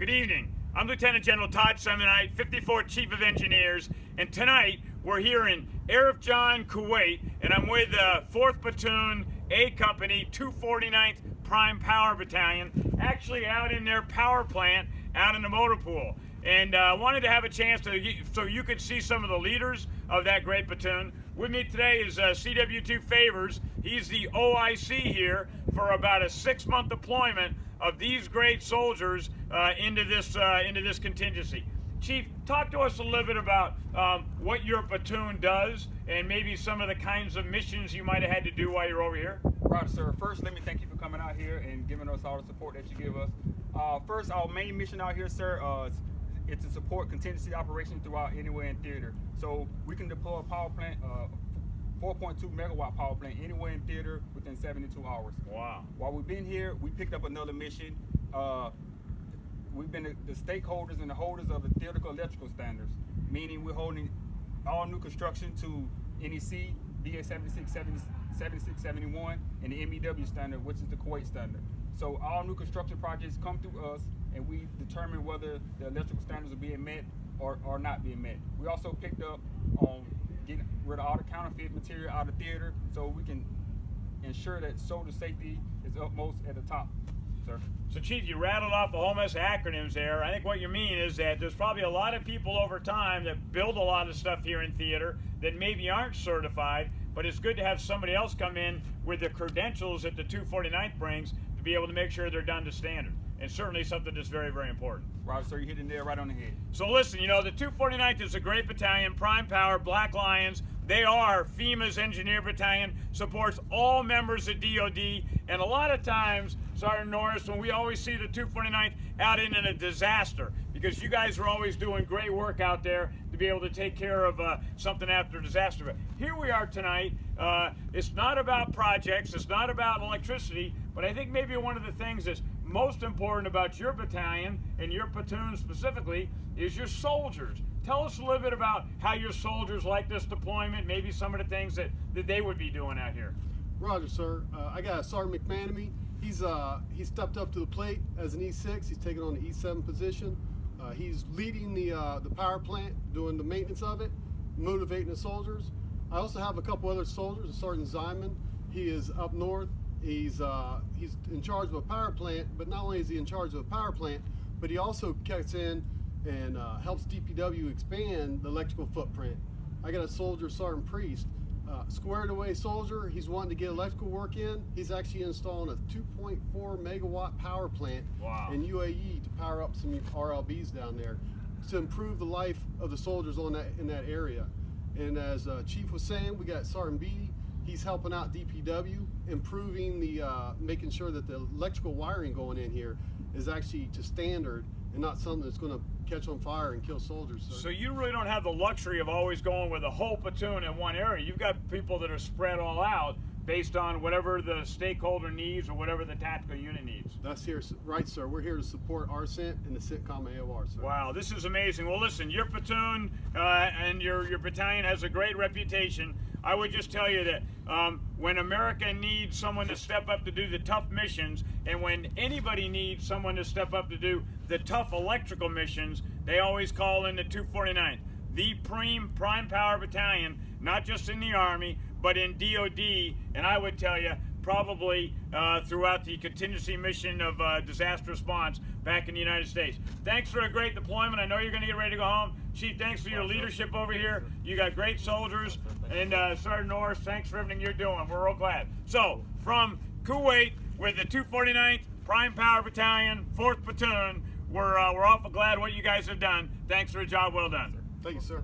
Good evening. I'm Lieutenant General Todd Semonite, 54th Chief of Engineers, and tonight we're here in Arifjan, Kuwait, and I'm with 4th Platoon A Company, 249th Prime Power Battalion, actually out in their power plant out in the motor pool. And I wanted to have a chance so you could see some of the leaders of that great platoon. With me today is CW2 Favors. He's the OIC here for about a 6-month deployment of these great soldiers into this contingency. Chief, talk to us a little bit about what your platoon does and maybe some of the kinds of missions you might have had to do while you're over here. Right, sir. First, let me thank you for coming out here and giving us all the support that you give us. First, our main mission out here, sir, is to support contingency operations throughout anywhere in theater. So we can deploy a power plant, 4.2 megawatt power plant anywhere in theater within 72 hours. Wow. While we've been here, we picked up another mission. We've been the stakeholders and the holders of the theoretical electrical standards, meaning we're holding all new construction to NEC, DA 7671, and the MEW standard, which is the Kuwait standard. So all new construction projects come through us, and we determine whether the electrical standards are being met or not being met. We also picked up on getting rid of all the counterfeit material out of theater, so we can ensure that soldier safety is utmost at the top, sir. So Chief, you rattled off a whole mess of acronyms there. I think what you mean is that there's probably a lot of people over time that build a lot of stuff here in theater that maybe aren't certified, but it's good to have somebody else come in with the credentials that the 249th brings to be able to make sure they're done to standard. And certainly something that's very, very important. Right, sir, you hit the nail right on the head. So listen, you know, the 249th is a great battalion, Prime Power, Black Lions. They are FEMA's engineer battalion, supports all members of DOD, and a lot of times, Sergeant Norris, when we always see the 249th out in a disaster, because you guys are always doing great work out there to be able to take care of something after a disaster. But here we are tonight. It's not about projects, it's not about electricity, but I think maybe one of the things that's most important about your battalion and your platoon specifically is your soldiers. Tell us a little bit about how your soldiers like this deployment, maybe some of the things that they would be doing out here. Roger, sir. I got Sergeant McManamy. He's stepped up to the plate as an E6. He's taken on the E7 position. He's leading the power plant, doing the maintenance of it, motivating the soldiers. I also have a couple other soldiers. Sergeant Zyman. He is up north. He's in charge of a power plant, but not only is he in charge of a power plant, but he also kicks in and helps DPW expand the electrical footprint. I got a soldier, Sergeant Priest, squared away soldier. He's wanting to get electrical work in. He's actually installing a 2.4 megawatt power plant in UAE to power up some RLBs down there to improve the life of the soldiers in that area. And as Chief was saying, we got Sergeant Beatty. He's helping out DPW, improving making sure that the electrical wiring going in here is actually to standard and not something that's going to catch on fire and kill soldiers. So you really don't have the luxury of always going with a whole platoon in one area. You've got people that are spread all out based on whatever the stakeholder needs or whatever the tactical unit needs. That's here, right, sir. We're here to support our CENT and the CENTCOM AOR, sir. Wow, this is amazing. Well, listen, your platoon and your battalion has a great reputation. I would just tell you that when America needs someone to step up to do the tough missions, and when anybody needs someone to step up to do the tough electrical missions, they always call in the 249th, the Prime Power Battalion, not just in the Army, but in DOD, and I would tell you, probably throughout the contingency mission of disaster response back in the United States. Thanks for a great deployment. I know you're going to get ready to go home. Chief, thanks for your leadership over here. You got great soldiers. And Sergeant Norris, thanks for everything you're doing. We're real glad. So, from Kuwait with the 249th Prime Power Battalion, 4th Platoon, we're awful glad what you guys have done. Thanks for a job well done. Thank you, sir.